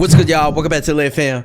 What's good, y'all? Welcome back to the fam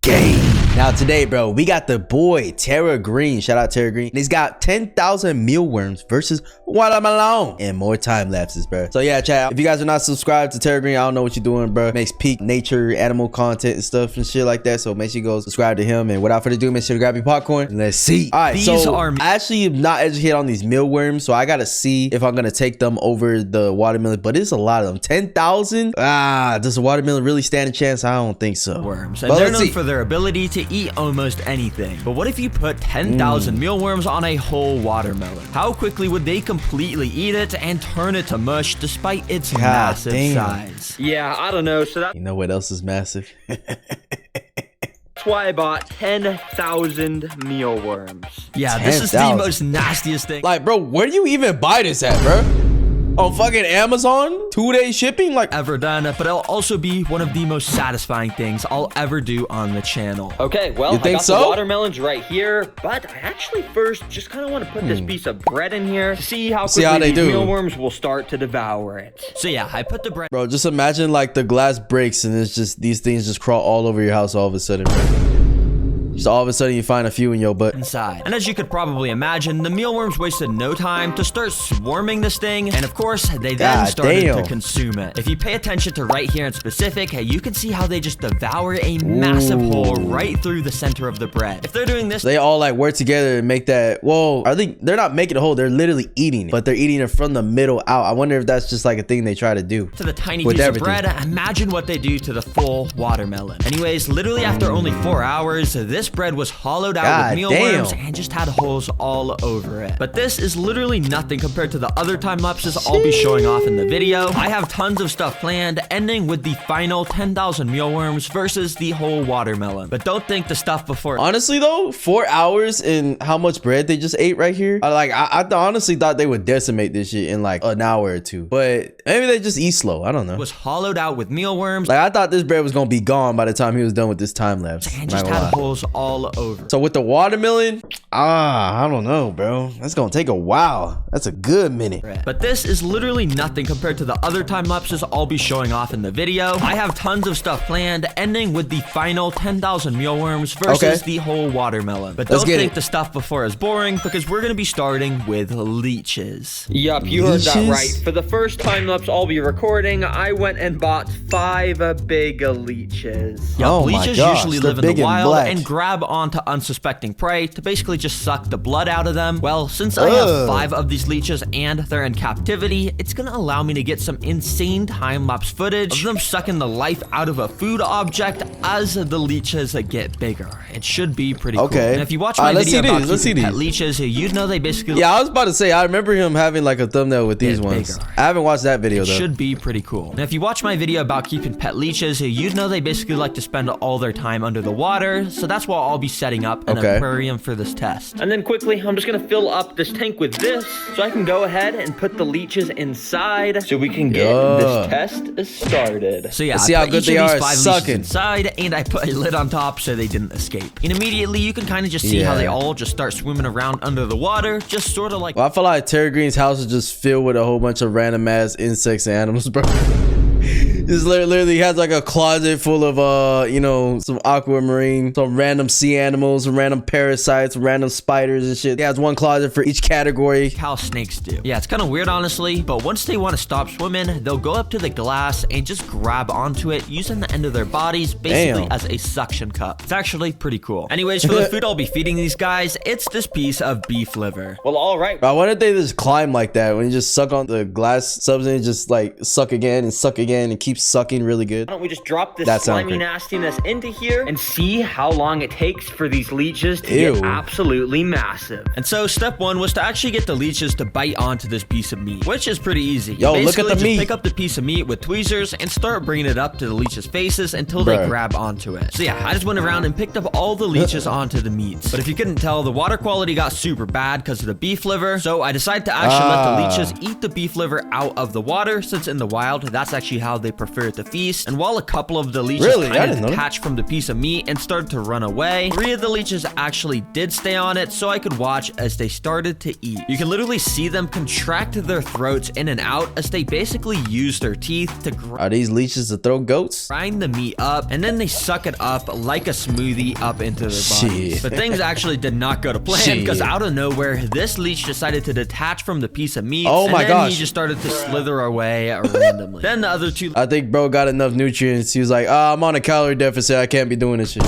game. Now today, bro, we got the boy Terra Green. Shout out Terra Green. And he's got 10,000 mealworms versus watermelon and more time lapses, bro. So yeah, chat, if you guys are not subscribed to Terra Green, I don't know what you're doing, bro. Makes peak nature animal content and stuff and shit like that. So make sure you go subscribe to him. And without further ado, make sure to grab your popcorn and let's see. All right, so I actually am not educated on these mealworms, so I gotta see if I'm gonna take them over the watermelon. But it's a lot of them. 10,000. Does the watermelon really stand a chance? I don't think so. Worms, and they're known for their ability to eat almost anything. But what if you put 10,000 mealworms on a whole watermelon? How quickly would they completely eat it and turn it to mush despite its massive size? Yeah, I don't know. So that, you know what else is massive? That's why I bought 10,000 mealworms. Yeah, this is the most nastiest thing. Like, bro, where do you even buy this at, bro? On fucking Amazon? 2-day shipping? Like, ever done, but it'll also be one of the most satisfying things I'll ever do on the channel. Okay, well, I got the watermelons right here, but I actually first just kind of want to put this piece of bread in here to see how quickly these mealworms will start to devour it. So yeah, I put the bread. Bro, just imagine like the glass breaks and it's just these things just crawl all over your house all of a sudden, bro. Just all of a sudden you find a few in your butt. Inside. And as you could probably imagine, the mealworms wasted no time to start swarming this thing. And of course, they then started to consume it. If you pay attention to right here in specific, you can see how they just devour a massive hole right through the center of the bread. If they're doing this, they all like work together and make that. Well, they're not making a hole. They're literally eating it, but they're eating it from the middle out. I wonder if that's just like a thing they try to do to the tiny piece of bread. Imagine what they do to the full watermelon. Anyways, literally after only 4 hours, this bread was hollowed out with mealworms and just had holes all over it. But this is literally nothing compared to the other time lapses I'll be showing off in the video. I have tons of stuff planned, ending with the final 10,000 mealworms versus the whole watermelon. But don't think the stuff before. Honestly though, 4 hours and how much bread they just ate right here. I honestly thought they would decimate this shit in like an hour or two, but maybe they just eat slow. I don't know. Was hollowed out with mealworms. Like I thought this bread was gonna be gone by the time he was done with this time lapse. And just had holes all over. So with the watermelon, I don't know, bro. That's gonna take a while. That's a good minute. But this is literally nothing compared to the other time lapses I'll be showing off in the video. I have tons of stuff planned, ending with the final 10,000 mealworms versus the whole watermelon. But don't think the stuff before is boring, because we're gonna be starting with leeches. Yup, you heard that right. For the first time lapse I'll be recording, I went and bought 5 big leeches. Yup, leeches usually live in the wild and grab onto unsuspecting prey to basically just suck the blood out of them. Well, since I have 5 of these leeches and they're in captivity, it's gonna allow me to get some insane time-lapse footage of them sucking the life out of a food object as the leeches get bigger. It should be pretty cool. And if you watch my video about keeping pet leeches, you'd know they basically... Yeah, I was about to say, I remember him having like a thumbnail with these ones. I haven't watched that video though. It should be pretty cool. And if you watch my video about keeping pet leeches, you'd know they basically like to spend all their time under the water, so that's why I'll be setting up an aquarium for this test. And then quickly, I'm just gonna fill up this tank with this so I can go ahead and put the leeches inside so we can get this test started. So yeah, see how good they are sucking inside, and I put a lid on top so they didn't escape. And immediately you can kind of just see how they all just start swimming around under the water, just sort of like... Well, I feel like Terra Green's house is just filled with a whole bunch of random ass insects and animals, bro. This literally has like a closet full of you know, some aquamarine, some random sea animals, some random parasites, random spiders and shit. He has one closet for each category. How snakes do. Yeah, it's kind of weird honestly, but once they want to stop swimming, they'll go up to the glass and just grab onto it using the end of their bodies basically as a suction cup. It's actually pretty cool. Anyways, for the food I'll be feeding these guys, it's this piece of beef liver. Well, all right. Why don't they just climb like that? When you just suck on the glass substance, just like suck again and keep sucking really good. Why don't we just drop this slimy nastiness into here and see how long it takes for these leeches to get absolutely massive. And so step 1 was to actually get the leeches to bite onto this piece of meat, which is pretty easy. Yo, look at the meat. Pick up the piece of meat with tweezers and start bringing it up to the leeches' faces until they grab onto it. So yeah, I just went around and picked up all the leeches onto the meats. But if you couldn't tell, the water quality got super bad because of the beef liver. So I decided to actually let the leeches eat the beef liver out of the water, since in the wild, that's actually how they prefer to feast. And while a couple of the leeches kind of detached from the piece of meat and started to run away, 3 of the leeches actually did stay on it, so I could watch as they started to eat. You can literally see them contract their throats in and out as they basically use their teeth to Are these leeches to throw goats? Grind the meat up, and then they suck it up like a smoothie up into their bodies. But things actually did not go to plan, because out of nowhere, this leech decided to detach from the piece of meat. Oh my gosh. He just started to slither away randomly. Then the other 2... I think bro got enough nutrients. He was like, I'm on a calorie deficit. I can't be doing this shit.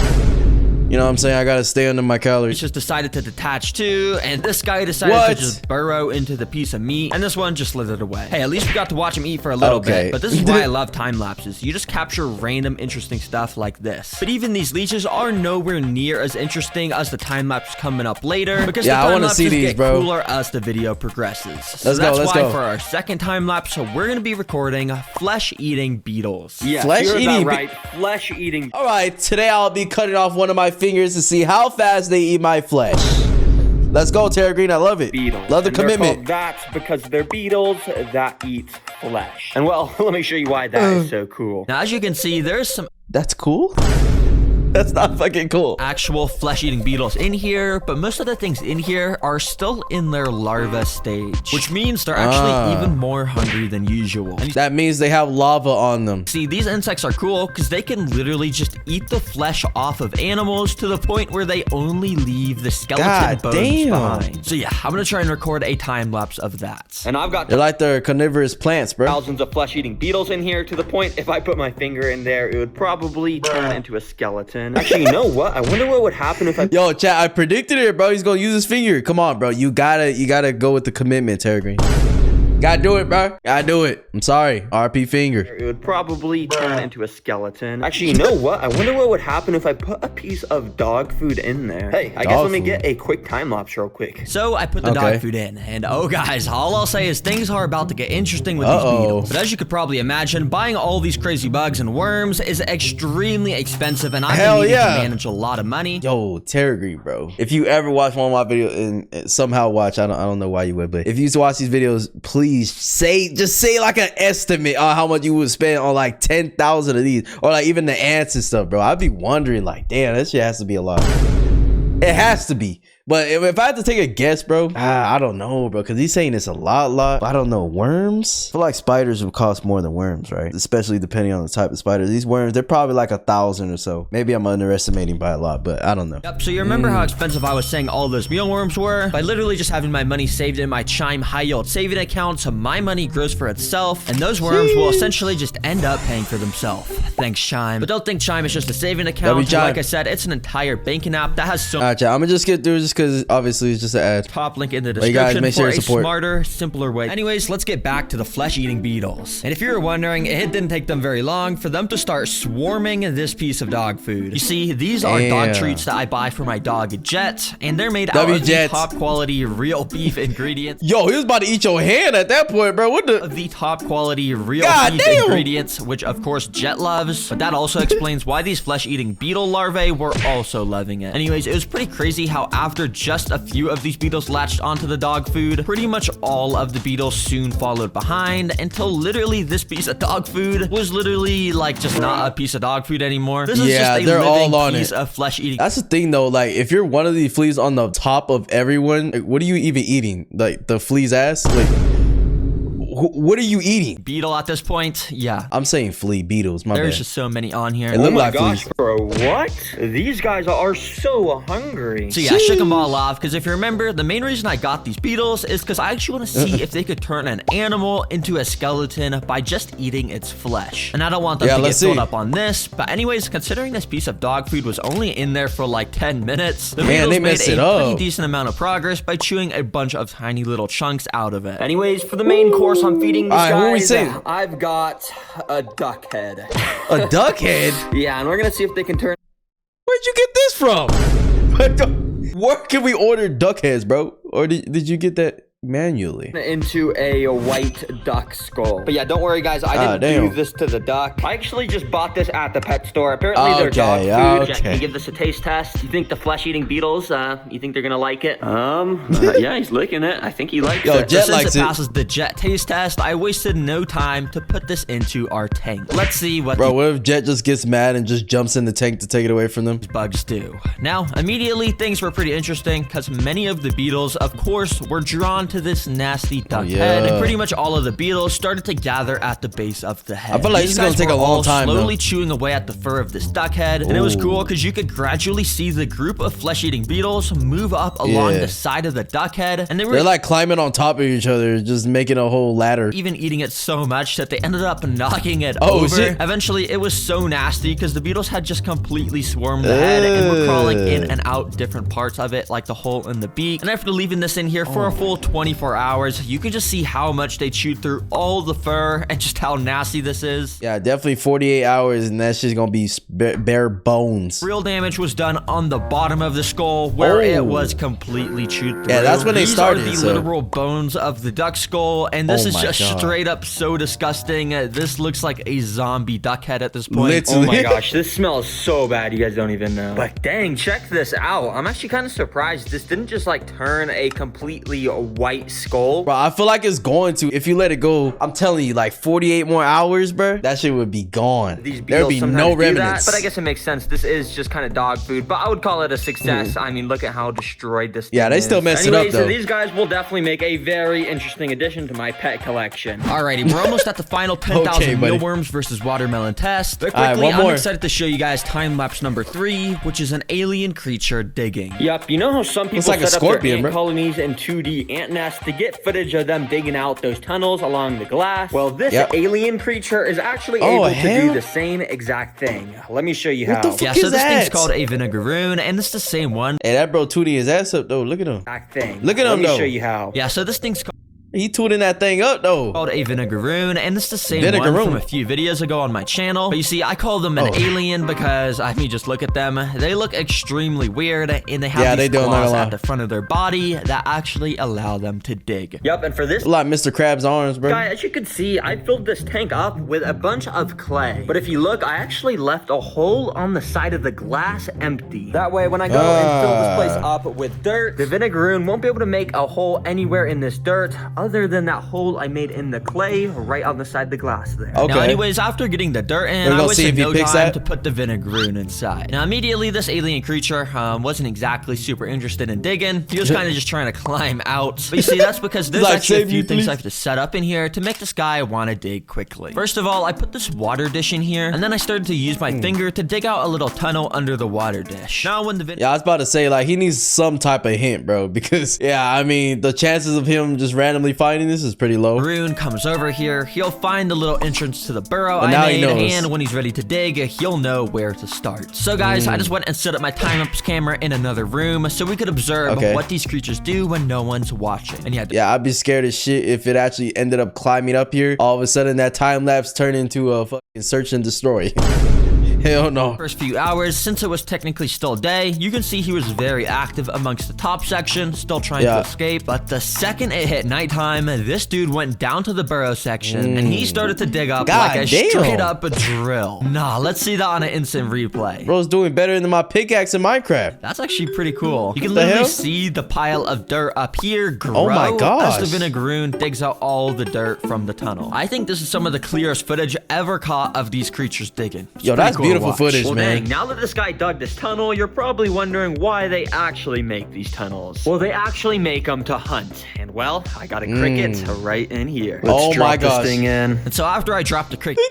You know what I'm saying? I gotta stay under my calories. He just decided to detach too, and this guy decided to just burrow into the piece of meat, and this one just slithered away. Hey, at least we got to watch him eat for a little bit, but this is why I love time lapses. You just capture random interesting stuff like this. But even these leeches are nowhere near as interesting as the time lapse coming up later, because the time lapses get cooler as the video progresses. So that's why for our second time lapse, we're gonna be recording flesh-eating beetles. Yeah, flesh-eating, right? Flesh-eating. All right, today I'll be cutting off one of my fingers to see how fast they eat my flesh. Let's go, Terra Green. I love it. Beetles. Love the commitment. That's because they're beetles that eat flesh. And well, let me show you why that is so cool. Now, as you can see, there's some... That's cool? That's not fucking cool. Actual flesh-eating beetles in here, but most of the things in here are still in their larva stage, which means they're actually even more hungry than usual. And that means they have lava on them. See, these insects are cool because they can literally just eat the flesh off of animals to the point where they only leave the skeleton bones behind. So yeah, I'm gonna try and record a time lapse of that. And I've got... They're like the carnivorous plants, bro. Thousands of flesh-eating beetles in here, to the point if I put my finger in there, it would probably turn into a skeleton. Actually, you know what? I wonder what would happen if I... Yo, chat, I predicted it, bro. He's gonna use his finger. Come on, bro. You gotta go with the commitment, Terra Green. Gotta do it, bro. Gotta do it. I'm sorry. RP finger. It would probably turn into a skeleton. Actually, you know what? I wonder what would happen if I put a piece of dog food in there. Hey, I guess let me get a quick time lapse real quick. So I put the dog food in, and oh guys, all I'll say is things are about to get interesting with these beetles. But as you could probably imagine, buying all these crazy bugs and worms is extremely expensive, and I've been needing to manage a lot of money. Yo, Terra Green, bro. If you ever watch one of my videos and somehow watch, I don't know why you would, but if you used to watch these videos, please just say like an estimate on how much you would spend on like 10,000 of these, or like even the ants and stuff, bro. I'd be wondering like, damn, that shit has to be a lot. It has to be. But if I had to take a guess, bro, I don't know, bro, because he's saying it's a lot. I don't know. Worms? I feel like spiders would cost more than worms, right? Especially depending on the type of spider. These worms, they're probably like 1,000 or so. Maybe I'm underestimating by a lot, but I don't know. Yep, so you remember how expensive I was saying all those mealworms were? By literally just having my money saved in my Chime high yield saving account, so my money grows for itself, and those worms will essentially just end up paying for themselves. Thanks, Chime. But don't think Chime is just a saving account. Like I said, it's an entire banking app that has so... All right, chat, I'm gonna just get through this because obviously it's just an ad. Top link in the description for a smarter, simpler way. Anyways, let's get back to the flesh-eating beetles. And if you were wondering, it didn't take them very long for them to start swarming this piece of dog food. You see, these are dog treats that I buy for my dog Jet, and they're made out of the top quality real beef ingredients. Yo, he was about to eat your hand at that point, bro. What the? Of the top quality real beef ingredients, which of course Jet loves, but that also explains why these flesh-eating beetle larvae were also loving it. Anyways, it was pretty crazy how after just a few of these beetles latched onto the dog food, pretty much all of the beetles soon followed behind, until literally this piece of dog food was literally like just not a piece of dog food anymore. This is just a living piece of flesh eating. That's the thing though, like if you're one of these fleas on the top of everyone, like, what are you even eating? Like the flea's ass? Like what are you eating? Beetle at this point? Yeah. I'm saying flea beetles. There's just so many on here. Oh my gosh, bro. What? These guys are so hungry. So yeah, I shook them all off because if you remember, the main reason I got these beetles is because I actually want to see if they could turn an animal into a skeleton by just eating its flesh. And I don't want them to get filled up on this. But anyways, considering this piece of dog food was only in there for like 10 minutes, the beetles made a pretty decent amount of progress by chewing a bunch of tiny little chunks out of it. Anyways, for the main course I'm feeding these guys, I've got a duck head. A duck head? Yeah, and we're gonna see if they can turn... Where'd you get this from? Where can we order duck heads, bro? Or did you get that? manually into a white duck skull. But yeah, don't worry guys, I didn't do this to the duck. I actually just bought this at the pet store. Apparently they're dog food. Jet, can you give this a taste test? You think the flesh-eating beetles, you think they're gonna like it? Yeah, he's licking it. I think he likes it. Jet likes since it passes the Jet taste test, I wasted no time to put this into our tank. Let's see what what if Jet just gets mad and just jumps in the tank to take it away from them? Bugs do. Now, immediately things were pretty interesting because many of the beetles, of course, were drawn to this nasty duck head. And pretty much all of the beetles started to gather at the base of the head. I feel like this is gonna take a long time, slowly chewing away at the fur of this duck head. And it was cool because you could gradually see the group of flesh-eating beetles move up along the side of the duck head. And they're like climbing on top of each other, just making a whole ladder. Even eating it so much that they ended up knocking it over. Shit. Eventually, it was so nasty because the beetles had just completely swarmed the head and were crawling in and out different parts of it, like the hole in the beak. And after leaving this in here for a full 24 hours, you could just see how much they chewed through all the fur and just how nasty this is. Yeah, definitely 48 hours and that's just gonna be bare bones. Real damage was done on the bottom of the skull where it was completely chewed through. Yeah, that's when they started. These are the literal bones of the duck skull, and this is just straight up so disgusting. This looks like a zombie duck head at this point. Literally. Oh my gosh, this smells so bad, you guys don't even know. But dang, check this out. I'm actually kind of surprised this didn't just like turn a completely white skull. Bro, I feel like it's going to. If you let it go, I'm telling you, like 48 more hours, bro, that shit would be gone. There'd be no remnants. But I guess it makes sense. This is just kind of dog food, but I would call it a success. I mean, look at how destroyed this thing they still mess it up, though. So these guys will definitely make a very interesting addition to my pet collection. Alrighty, we're almost at the final 10,000 mealworms versus watermelon test. But quickly, I'm excited to show you guys time-lapse number 3, which is an alien creature digging. Yep, you know how some people set up their ant colonies in 2D ant nests to get footage of them digging out those tunnels along the glass? Well, this alien creature is actually able to do the same exact thing. Let me show you how. So this thing's called a Vinegaroon, and it's the same one. Hey, that bro tooting his ass up, though. Look at him. Look at him, though. Let me show you how. Yeah, so this thing's called... He tooting that thing up, though. Called a Vinegaroon, and it's the same one from a few videos ago on my channel. But you see, I call them an alien because, I mean, just look at them. They look extremely weird, and they have these claws at the front of their body that actually allow them to dig. Yep, and for this... like Mr. Krabs' arms, bro. Guys, as you can see, I filled this tank up with a bunch of clay. But if you look, I actually left a hole on the side of the glass empty. That way, when I go and fill this place up with dirt, the Vinegaroon won't be able to make a hole anywhere in this dirt other than that hole I made in the clay right on the side of the glass there. Now, anyways, after getting the dirt in, I wasted no time to put the Vinegaroon inside. Now, immediately, this alien creature wasn't exactly super interested in digging. He was kind of just trying to climb out. But you see, that's because there's actually a few things I have to set up in here to make this guy want to dig quickly. First of all, I put this water dish in here, and then I started to use my finger to dig out a little tunnel under the water dish. Now, when the I was about to say, like, he needs some type of hint, bro, because, I mean, the chances of him just randomly finding this is pretty low. Vinegaroon comes over here. He'll find the little entrance to the burrow I made, and when he's ready to dig, he'll know where to start. So, guys, I just went and set up my time-lapse camera in another room so we could observe what these creatures do when no one's watching. And I'd be scared as shit if it actually ended up climbing up here. All of a sudden, that time-lapse turned into a fucking search and destroy. Hell no. First few hours, since it was technically still day, you can see he was very active amongst the top section, still trying to escape. But the second it hit nighttime, this dude went down to the burrow section and he started to dig up like a straight up drill. Nah, let's see that on an instant replay. Bro's doing better than my pickaxe in Minecraft. That's actually pretty cool. You can literally see the pile of dirt up here grow as the Vinegaroon digs out all the dirt from the tunnel. I think this is some of the clearest footage ever caught of these creatures digging. Yo, that's cool. Beautiful footage, man. Dang, now that this guy dug this tunnel, you're probably wondering why they actually make these tunnels. Well, they actually make them to hunt. And well, I got a cricket right in here. Let's drop this thing in. And so after I dropped the cricket,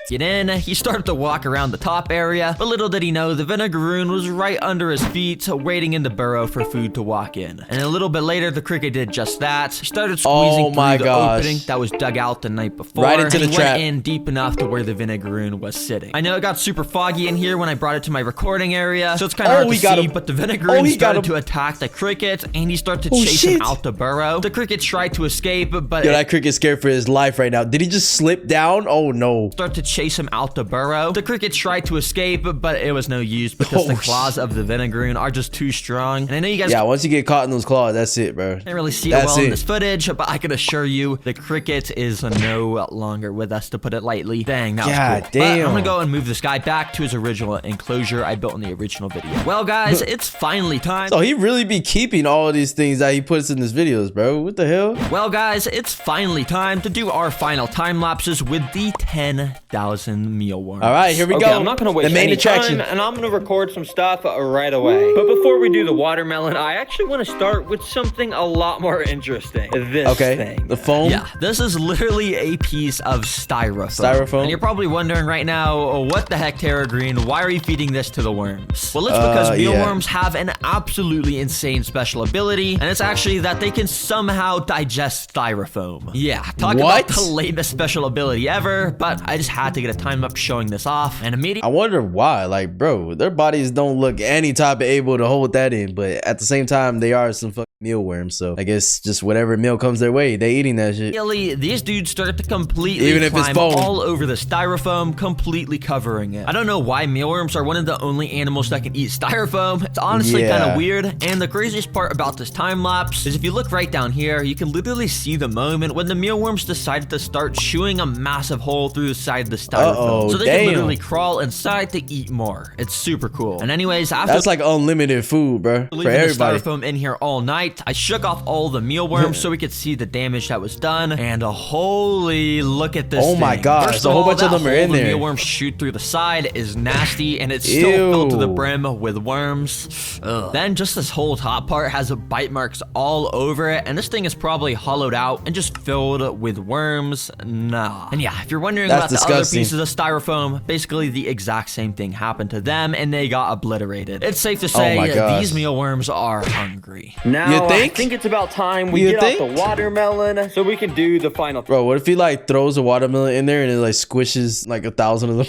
get in, he started to walk around the top area. But little did he know, the Vinegaroon was right under his feet, waiting in the burrow for food to walk in. And a little bit later, the cricket did just that. He started squeezing through the opening that was dug out the night before. Right into the trap. Went in deep enough to where the Vinegaroon was sitting. I know it got super super foggy in here when I brought it to my recording area, so it's kind of hard to see, but the Vinegaroon started to attack the crickets, and he started to chase him out the burrow. The cricket tried to escape, but that cricket's scared for his life right now. Did he just slip down? Oh no. Start to chase him out the burrow. The cricket tried to escape, but it was no use because the claws of the Vinegaroon are just too strong. And I know you guys... Yeah, once you get caught in those claws, that's it, bro. Can't really see it well in this footage, but I can assure you the cricket is no longer with us, to put it lightly. Dang, that was cool. Damn. But I'm gonna go and move this guy back to his original enclosure I built in the original video. Well, guys, it's finally time. So he really be keeping all of these things that he puts in his videos, bro. What the hell? Well, guys, it's finally time to do our final time lapses with the 10,000 mealworms. All right, here we go. I'm not gonna waste any time, and I'm gonna record some stuff right away. But before we do the watermelon, I actually want to start with something a lot more interesting. This thing. The foam? Yeah, this is literally a piece of styrofoam. And you're probably wondering right now, what the heck, Terra Green? Why are you feeding this to the worms? Well, it's because mealworms have an absolutely insane special ability, and it's actually that they can somehow digest styrofoam. Yeah, talk about the latest special ability ever, but I just had to get a time up showing this off, and immediately... I wonder why. Like, bro, their bodies don't look any type of able to hold that in, but at the same time, they are some fucking mealworms, so I guess just whatever meal comes their way, they eating that shit. Really, these dudes started to completely climb all over the styrofoam, completely covering it. I don't know why mealworms are one of the only animals that can eat styrofoam. It's honestly kind of weird, and the craziest part about this time lapse is if you look right down here, you can literally see the moment when the mealworms decided to start chewing a massive hole through the side of the styrofoam. So they can literally crawl inside to eat more. It's super cool. And anyways, after that's like unlimited food, bro, for everybody. The styrofoam in here all night, I shook off all the mealworms so we could see the damage that was done, and holy, look at this thing. My gosh, First a whole bunch of them are in there. The mealworms shoot through the side is nasty, and it's still filled to the brim with worms. Ugh. Then just this whole top part has bite marks all over it, and this thing is probably hollowed out and just filled with worms. Nah. And yeah, if you're wondering about the other pieces of styrofoam, basically the exact same thing happened to them, and they got obliterated. It's safe to say these mealworms are hungry. Now, I think it's about time we get out the watermelon so we can do the final. Bro, what if he like throws a watermelon in there and it like squishes like 1,000 of them?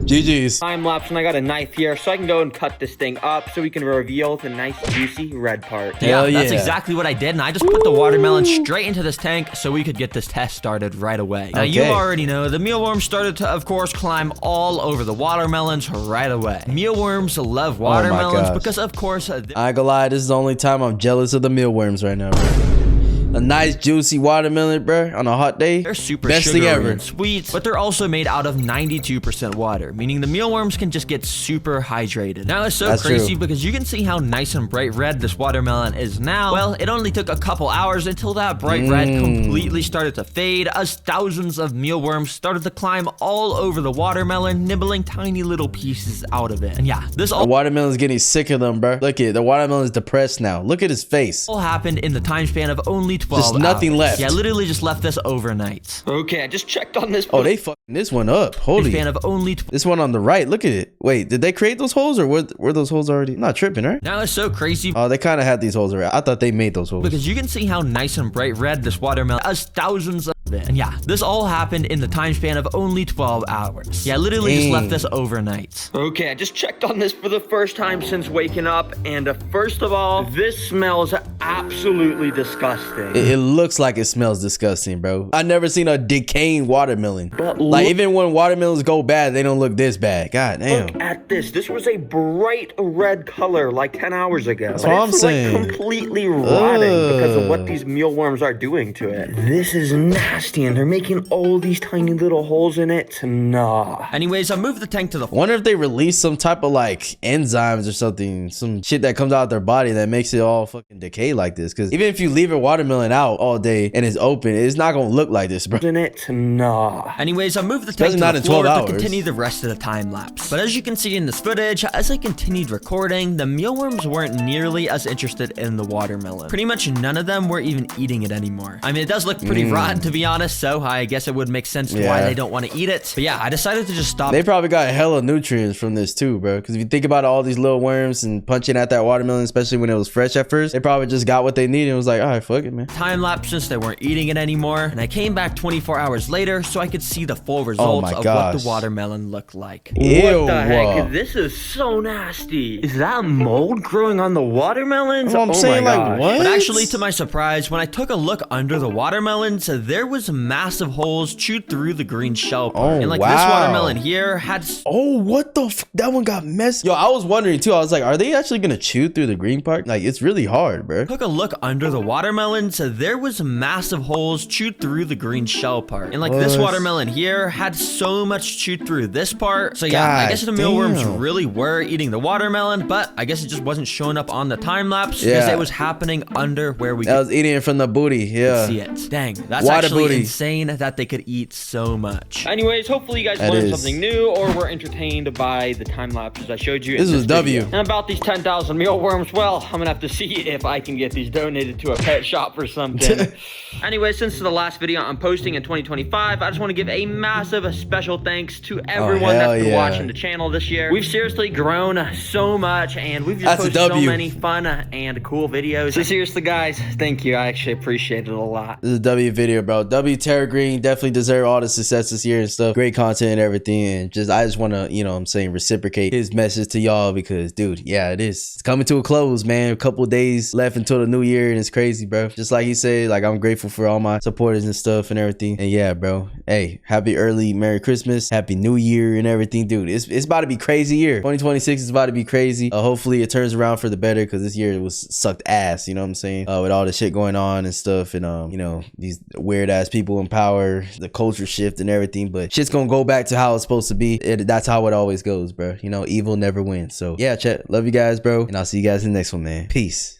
GG's. Time lapse, and I got a knife here so I can go and cut this thing up so we can reveal the nice juicy red part. Yeah, that's exactly what I did, and I just put the watermelon straight into this tank so we could get this test started right away. Now, you already know the mealworms started to, of course, climb all over the watermelons right away. Mealworms love watermelons because, of course... I ain't gonna lie, this is the only time I'm jealous of the mealworms right now, bro. A nice juicy watermelon, bro, on a hot day. They're super sugary and sweet, but they're also made out of 92% water, meaning the mealworms can just get super hydrated. Now, it's so crazy because you can see how nice and bright red this watermelon is now. Well, it only took a couple hours until that bright red completely started to fade as thousands of mealworms started to climb all over the watermelon, nibbling tiny little pieces out of it. And yeah, the watermelon's getting sick of them, bro. Look at the watermelon's depressed now. Look at his face. All happened in the time span of only 12 Just nothing hours. left. Yeah, literally just left this overnight. Okay, I just checked on this. Oh, they fucking this one up. Holy. Span of only this one on the right. Look at it. Wait, did they create those holes or were those holes already? I'm not tripping, right? Now it's so crazy. Oh, they kind of had these holes already. I thought they made those holes. Because you can see how nice and bright red this watermelon has thousands of it. And yeah, this all happened in the time span of only 12 hours. Yeah, literally just left this overnight. Okay, I just checked on this for the first time since waking up, and first of all, this smells absolutely disgusting. It looks like it smells disgusting, bro. I never seen a decaying watermelon. But like even when watermelons go bad, they don't look this bad. God damn. Look at this. This was a bright red color like 10 hours ago. That's what I'm saying. Like completely rotting because of what these mealworms are doing to it. This is nasty, and they're making all these tiny little holes in it. Nah. Anyways, I moved the tank to the... I wonder if they release some type of like enzymes or something, some shit that comes out of their body that makes it all fucking decay like this. Because even if you leave a watermelon out all day and it's open, it's not gonna look like this, bro. In it? Nah. Anyways, I moved the tank to the floor to continue the rest of the time lapse. But as you can see in this footage, as I continued recording, the mealworms weren't nearly as interested in the watermelon. Pretty much none of them were even eating it anymore. I mean, it does look pretty rotten, to be honest, so I guess it would make sense to why they don't want to eat it. But yeah, I decided to just stop. They probably got hella nutrients from this too, bro. Because if you think about all these little worms and punching at that watermelon, especially when it was fresh at first, they probably just got what they needed and was like, all right, fuck it, man. Time lapse since they weren't eating it anymore, and I came back 24 hours later so I could see the full results of what the watermelon looked like. Ew. What the heck? This is so nasty. Is that mold growing on the watermelons? I'm saying, like, what? But actually, to my surprise, when I took a look under the watermelons, there was massive holes chewed through the green shell part. And like this watermelon here had... Oh, what the f... That one got messed... Yo, I was wondering too. I was like, are they actually gonna chew through the green part? Like, it's really hard, bro. Took a look under the watermelons, there was massive holes chewed through the green shell part. And like this watermelon here had so much chewed through this part. So yeah, I guess the mealworms really were eating the watermelon, but I guess it just wasn't showing up on the time lapse because it was happening under where we was eating it from the booty. Yeah. See it. Dang, that's actually insane that they could eat so much. Anyways, hopefully you guys learned something new or were entertained by the time lapses I showed you. This was W. And about these 10,000 mealworms, well, I'm gonna have to see if I can get these donated to a pet shop or something. Anyway, since the last video I'm posting in 2025, I just want to give a massive special thanks to everyone that's been watching the channel this year. We've seriously grown so much, and we've just posted so many fun and cool videos. So seriously, guys, thank you. I actually appreciate it a lot. This is a W video, bro. W TerraGreen definitely deserve all the success this year and stuff. Great content and everything. And I just want to, you know what I'm saying, reciprocate his message to y'all because, dude, yeah, it is. It's coming to a close, man. A couple of days left until the new year, and it's crazy, bro. Just like he said, like, I'm grateful for all my supporters and stuff and everything. And yeah, bro. Hey, happy early Merry Christmas. Happy New Year and everything, dude. It's about to be crazy year. 2026 is about to be crazy. Hopefully it turns around for the better because this year it was sucked ass, you know what I'm saying? With all the shit going on and stuff and, you know, these weird ass people in power, the culture shift and everything. But shit's gonna go back to how it's supposed to be. That's how it always goes, bro. You know, evil never wins. So yeah, chat. Love you guys, bro. And I'll see you guys in the next one, man. Peace.